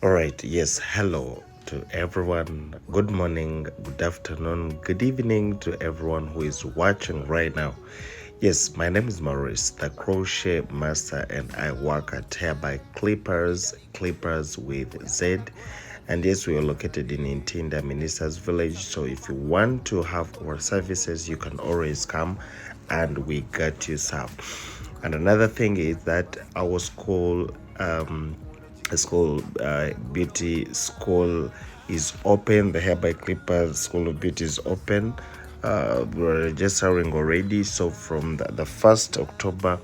All right, yes, hello to everyone. Good morning, good afternoon, good evening to everyone who is watching right now. Yes, my name is Maurice, the crochet master, and I work at Hairby Clippers with Z. And yes, we are located in Intinda, Ministers Village. So if you want to have our services, you can always come and we got you served. And another thing is that our beauty school is open. The Hairby Clippers School of Beauty is open. We're registering already, so from the 1st October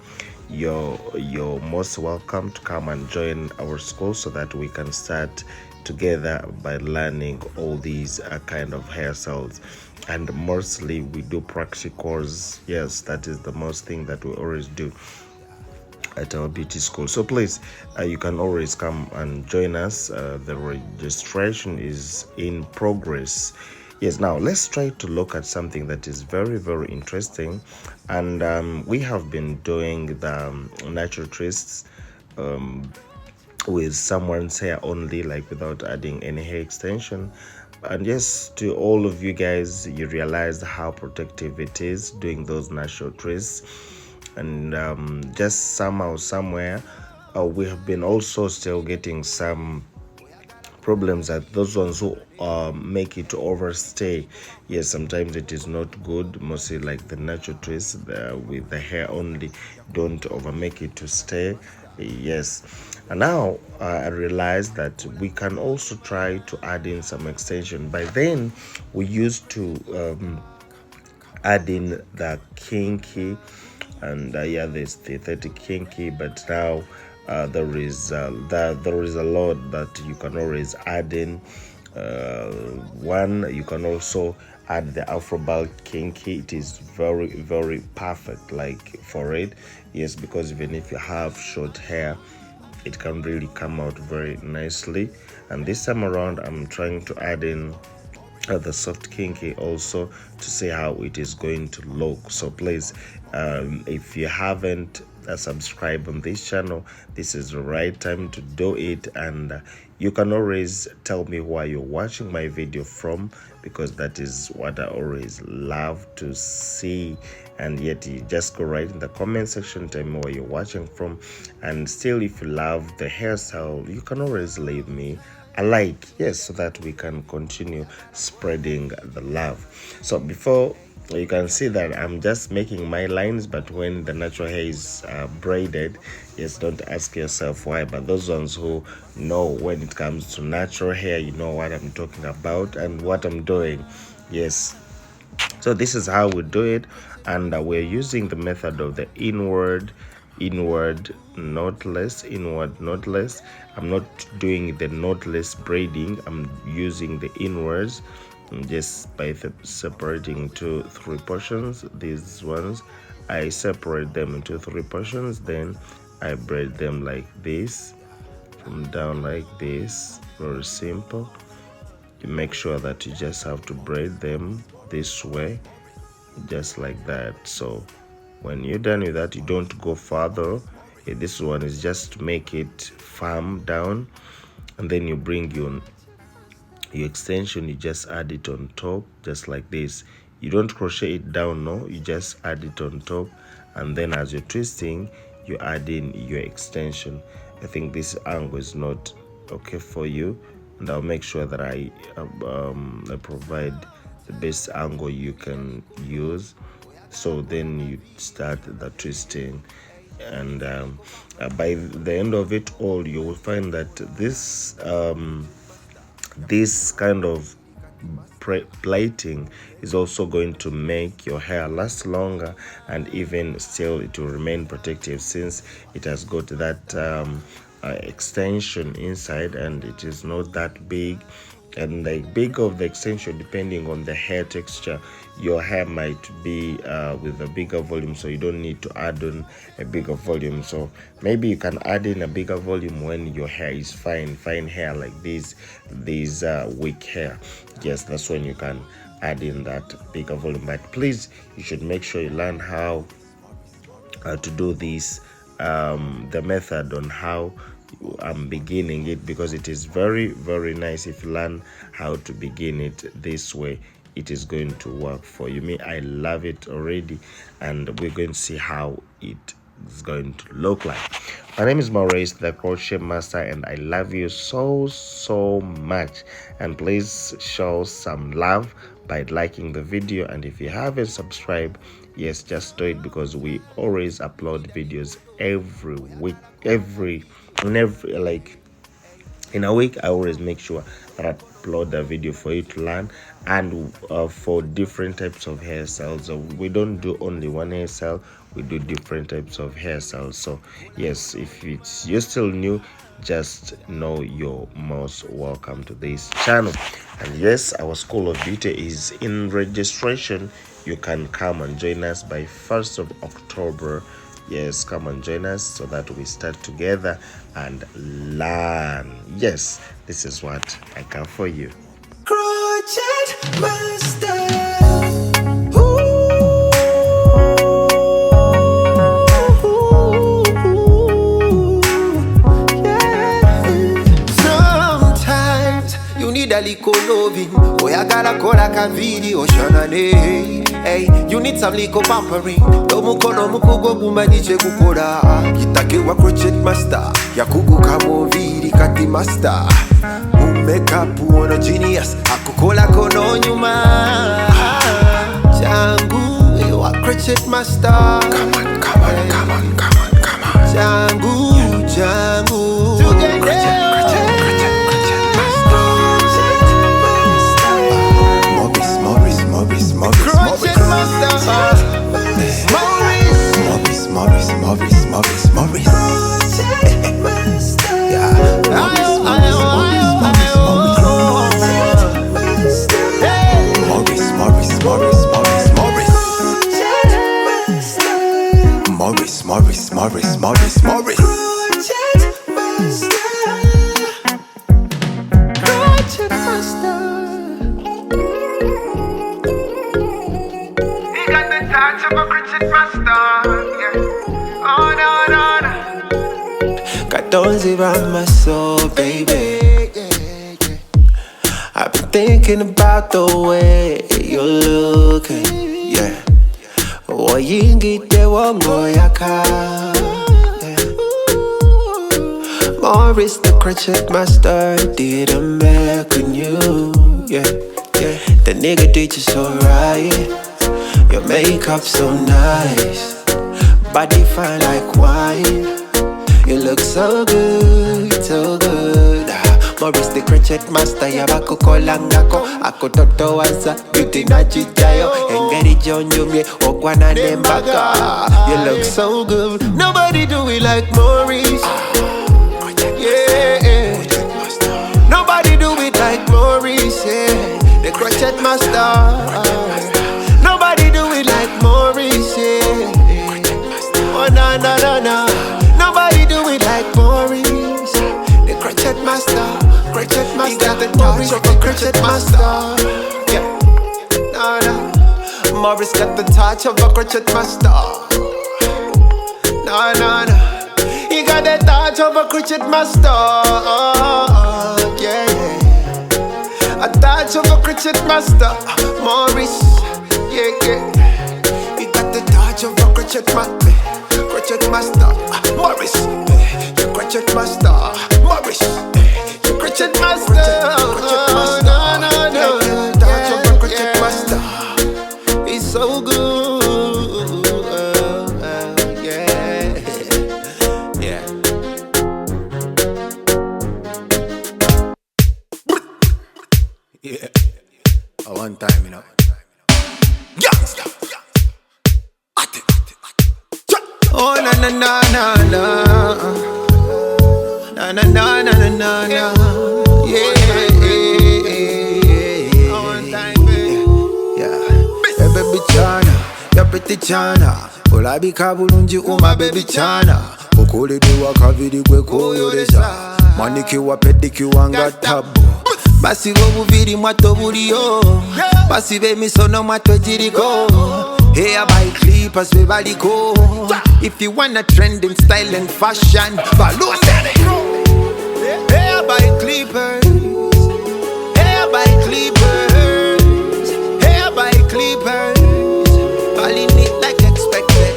you're most welcome to come and join our school so that we can start together by learning all these kind of hairstyles. And mostly we do practicals. Yes, that is the most thing that we always do at our beauty school. So please, you can always come and join us. The registration is in progress. Yes, now let's try to look at something that is very, very interesting. And we have been doing the natural twists with someone's hair only, like without adding any hair extension. And yes, to all of you guys, you realize how protective it is doing those natural twists. And just somehow, somewhere, we have been also still getting some problems that those ones who make it overstay. Yes, sometimes it is not good, mostly like the natural twist with the hair only, don't over make it to stay. Yes, and now I realized that we can also try to add in some extension. By then we used to add in the kinky, and yeah, there's the 30 kinky, but now there is a lot that you can always add in. One, you can also add the afro kinky. It is very, very perfect like for it. Yes, because even if you have short hair, it can really come out very nicely. And this time around I'm trying to add in the soft kinky also to see how it is going to look. So please, if you haven't subscribed on this channel, this is the right time to do it. And you can always tell me where you're watching my video from, because that is what I always love to see. And yet you just go right in the comment section, tell me where you're watching from. And still, if you love the hairstyle, you can always leave me a like, yes, so that we can continue spreading the love. So before, you can see that I'm just making my lines, but when the natural hair is braided, yes, don't ask yourself why, but those ones who know when it comes to natural hair, you know what I'm talking about and what I'm doing. Yes, so this is how we do it. And we're using the method of the inward knotless. I'm not doing the knotless braiding, I'm using the inwards, just by separating into 3 portions. These ones I separate them into 3 portions, then I braid them like this, from down like this. Very simple. You make sure that you just have to braid them this way, just like that. So when you're done with that, you don't go further. This one is just to make it firm down, and then you bring your extension, you just add it on top, just like this. You don't crochet it down, no, you just add it on top, and then as you're twisting, you add in your extension. I think this angle is not okay for you, and I'll make sure that I provide the best angle you can use. So then you start the twisting, and by the end of it all, you will find that this kind of plating is also going to make your hair last longer, and even still it will remain protective, since it has got that extension inside, and it is not that big. And the big of the extension, depending on the hair texture, your hair might be with a bigger volume, so you don't need to add on a bigger volume. So maybe you can add in a bigger volume when your hair is fine hair like this weak hair. Yes, that's when you can add in that bigger volume. But please, you should make sure you learn how to do this, the method on how I'm beginning it, because it is very, very nice. If you learn how to begin it this way, it is going to work for you. Me, I love it already, and we're going to see how it is going to look like. My name is Maurice, the crochet master, and I love you so much. And please show some love by liking the video, and if you haven't subscribed, yes, just do it, because we always upload videos every week, in a week. I always make sure that I upload a video for you to learn, and for different types of hairstyles. So we don't do only one hairstyle, we do different types of hairstyles. So yes, if you're still new, just know you're most welcome to this channel. And yes, our School of Beauty is in registration. You can come and join us by 1st of October. Yes, come and join us so that we start together and learn. Yes, this is what I got for you. Crochet Master. A little loving, oh, I gotta call like a video, Shanane. Hey, you need some little pampering. Domu kono mukugo bumba niche kukora. Kitake wa crochet master, ya kuku kamo viri kati master. Makeup uono genius, akukola kono nyuma. Jangu, wa crochet master. Come on. Jangu. Together. Morris. Crochet Master. He got the touch of a crochet master. Yeah. Oh no. Got those around my soul, baby. I've been thinking about the way you're looking. Yeah. Oh, you get the one boy I can. Morris, the crochet master, did a make on you. Yeah. The nigga did you so right. Your makeup so nice, body fine like wine. You look so good. Morris, the crochet master, yabako kolangako. Ako toto wansa, beauty na chichayo. Engeri jonyo mye, okwana nembaka. You look so good, nobody do it like Morris. Yeah, nobody do it like Morris, yeah. The crochet master. Nobody do it like Morris, yeah. Oh no. Nobody do it like Morris. The crochet master. He got the touch of a crochet master. Yeah. No. Morris got the touch of a crochet master. No. He got the touch of a crochet master. Yeah. A touch of a crochet master. Morris. Yeah. He got the touch of a crochet master. Morris. You crochet master. Morris. You crochet master. No. Touch of a crochet master. He's so good. Yeah, one time, you know. Youngster. Oh, na. na na na na na na. Yeah, hey baby Chana, you're pretty Chana. Olabika bulungi uma baby Chana. Okuleddwa kaviri gwe koyolesa. Manikiwa pedikiwa nga tabu. Basiba obuviri mwato buliyo. Basiba emisono mwato giriko. Hair by clippers we baliko. If you wanna trend in style and fashion, balloon daddy. Hair by clippers. Hair by clippers. Hair by clippers. Balling it like expected.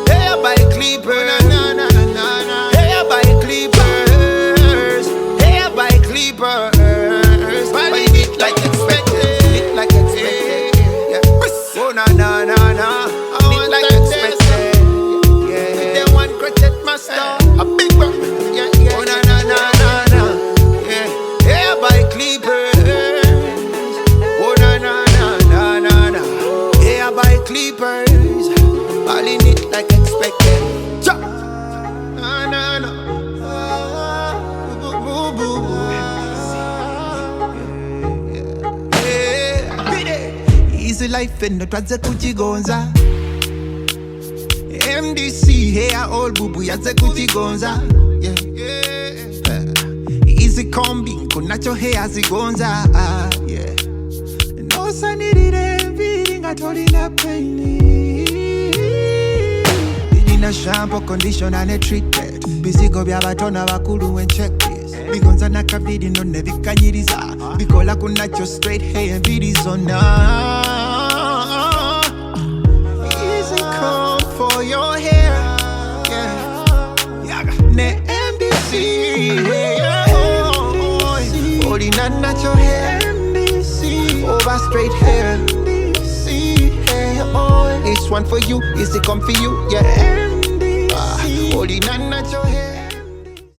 Hair by clippers. Na na na na na. Hair by clippers. Hair by clippers. Balling it like expected. It like expected. Yeah. Oh na na na na. It like expected. Yeah. They want crochet master. A big one. Yeah yeah. Oh na na na na na. Yeah. Hair by clippers. Oh na na na na na na. Hair by clippers. Balling it like expected. Chop. Na na na. Boo boo boo boo. Easy life and twaze kuchigonza. MDC hair all bubu yaze kuchigonza. Yeah. Easy combi kunacho hair zigonza. Yeah. No sanity feeling atolina pain. Didina shampoo conditioner and treatment. Bisigo byabatona bakulu and check this. Bigonza nakabidi no nevikanyiriza. Bikola kunacho straight hair and bidizona. For your hair, yeah. Ne MDC, holding on natural hair, MDC, over straight hair, MDC, hair oil. This one for you, is it come for you? Yeah, MDC, holding on natural hair.